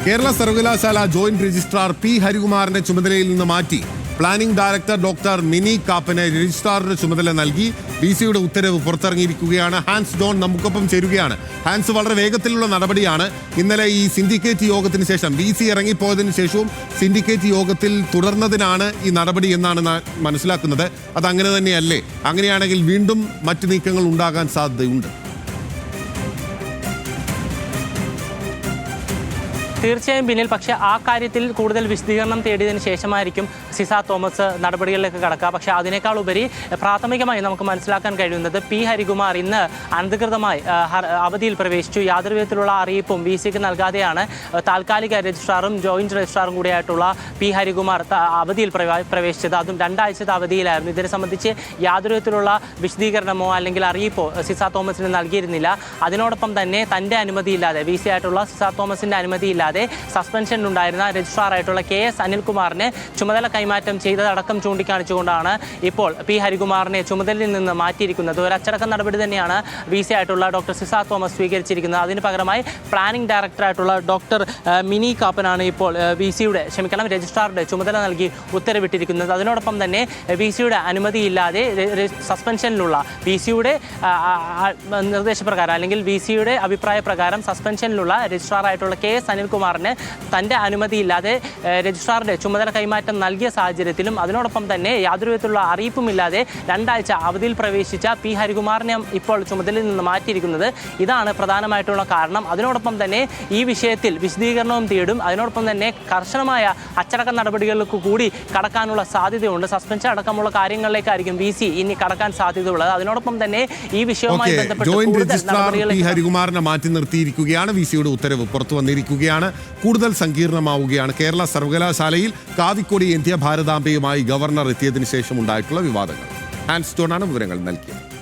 കേരള സർവകലാശാല joint registrar P ഹരികുമാറിന്റെ ചുമതലയിൽ നിന്ന് മാറ്റി പ്ലാനിംഗ് ഡയറക്ടർ ഡോക്ടർ മിനി കാപ്പന് രജിസ്ട്രാറുടെ ചുമതല നൽകി വിസിയുടെ ഉത്തരവ് പുറത്തിറങ്ങിയിരിക്കുകയാണ്. ഹാൻസ് ജോൺ നമുക്കൊപ്പം ചേരുകയാണ്. ഹാൻസ്, വളരെ വേഗത്തിലുള്ള നടപടിയാണ്. ഇന്നലെ ഈ സിൻഡിക്കേറ്റ് യോഗത്തിന് ശേഷം വിസി ഇറങ്ങിപ്പോയതിനു ശേഷവും സിൻഡിക്കേറ്റ് യോഗത്തിൽ തുടർന്നതിനാണ് ഈ നടപടി എന്നാണ് മനസ്സിലാക്കുന്നത്. അതങ്ങനെ തന്നെയല്ലേ? അങ്ങനെയാണെങ്കിൽ വീണ്ടും മറ്റു നീക്കങ്ങൾ ഉണ്ടാകാൻ സാധ്യതയുണ്ട്. തീർച്ചയായും ബിനിൽ, പക്ഷേ ആ കാര്യത്തിൽ കൂടുതൽ വിശദീകരണം തേടിയതിനു ശേഷമായിരിക്കും സിസ തോമസ് നടപടികളിലേക്ക് കടക്കുക. പക്ഷേ അതിനേക്കാൾ ഉപരി പ്രാഥമികമായി നമുക്ക് മനസ്സിലാക്കാൻ കഴിയുന്നത് പി ഹരികുമാർ ഇന്ന് അനധികൃതമായി അവധിയിൽ പ്രവേശിച്ചു. യാതൊരു വിധത്തിലുള്ള അറിയിപ്പും വി സിക്ക് നൽകാതെയാണ് താൽക്കാലിക രജിസ്ട്രാറും ജോയിന്റ് രജിസ്ട്രാറും കൂടിയായിട്ടുള്ള പി ഹരികുമാർ അവധിയിൽ പ്രവേശിച്ചത്. അതും 2 ആഴ്ചത്തെ അവധിയിലായിരുന്നു. ഇതിനെ സംബന്ധിച്ച് യാതൊരു വിധത്തിലുള്ള വിശദീകരണമോ അല്ലെങ്കിൽ അറിയിപ്പോ സിസ തോമസിന് നൽകിയിരുന്നില്ല. അതിനോടൊപ്പം തന്നെ തൻ്റെ അനുമതിയില്ലാതെ, വി സി ആയിട്ടുള്ള സിസ തോമസിൻ്റെ അനുമതിയില്ലാതെ സസ്പെൻഷനിലുണ്ടായിരുന്ന രജിസ്ട്രാറായിട്ടുള്ള KS അനിൽകുമാറിനെ ചുമതല കൈമാറ്റം ചെയ്തതടക്കം ചൂണ്ടിക്കാണിച്ചുകൊണ്ടാണ് ഇപ്പോൾ പി ഹരികുമാറിനെ ചുമതലയിൽ നിന്ന് മാറ്റിയിരിക്കുന്നത്. ഒരു അച്ചടക്ക നടപടി തന്നെയാണ് വി സി ആയിട്ടുള്ള ഡോക്ടർ സിസ തോമസ് സ്വീകരിച്ചിരിക്കുന്നത്. അതിന് പകരമായി പ്ലാനിംഗ് ഡയറക്ടറായിട്ടുള്ള ഡോക്ടർ മിനി കാപ്പനാണ് ഇപ്പോൾ രജിസ്ട്രാറുടെ ചുമതല നൽകി ഉത്തരവിട്ടിരിക്കുന്നത്. അതിനോടൊപ്പം തന്നെ വി സിയുടെ അനുമതിയില്ലാതെ സസ്പെൻഷനിലുള്ള വി സിയുടെ നിർദ്ദേശപ്രകാരം അല്ലെങ്കിൽ വി സിയുടെ അഭിപ്രായ പ്രകാരം സസ്പെൻഷനിലുള്ള രജിസ്ട്രാറായിട്ടുള്ള KS അനിൽകുമാറിന് തൻ്റെ അനുമതിയില്ലാതെ രജിസ്ട്രാറുടെ ചുമതല കൈമാറ്റം നൽകിയ സാഹചര്യത്തിലും അതിനോടൊപ്പം തന്നെ യാതൊരു വിധത്തിലുള്ള അറിയിപ്പുമില്ലാതെ 2 ആഴ്ച അവധിയിൽ പ്രവേശിച്ച പി ഹരികുമാറിനെ ഇപ്പോൾ ചുമതലയിൽ നിന്ന് മാറ്റിയിരിക്കുന്നത്. ഇതാണ് പ്രധാനമായിട്ടുള്ള കാരണം. അതിനോടൊപ്പം തന്നെ ഈ വിഷയത്തിൽ വിശദീകരണവും തേടും. അതിനോടൊപ്പം തന്നെ കർശനമായ അച്ചടക്ക നടപടികളിലേക്ക് കൂടി കടക്കാനുള്ള സാധ്യതയുണ്ട്. സസ്പെൻഷൻ അടക്കമുള്ള കാര്യങ്ങളിലേക്കായിരിക്കും വി സി ഇനി കടക്കാൻ സാധ്യതയുള്ളത്. അതിനോടൊപ്പം തന്നെ ഈ വിഷയവുമായി ബന്ധപ്പെട്ട് ഹരികുമാറിനെ മാറ്റി നിർത്തിയിരിക്കുകയാണ്. വി സിയുടെ ഉത്തരവ് പുറത്തു വന്നിരിക്കുകയാണ്. കൂടുതൽ സങ്കീർണമാവുകയാണ് കേരള സർവകലാശാലയിൽ കാവിക്കൊടി ഏന്തിയ ഭാരതാംബയുമായി ഗവർണർ എത്തിയതിനു ശേഷം ഉണ്ടായിട്ടുള്ള വിവാദങ്ങൾ. ഹാൻസ് ജോണാണ് വിവരങ്ങൾ നൽകിയത്.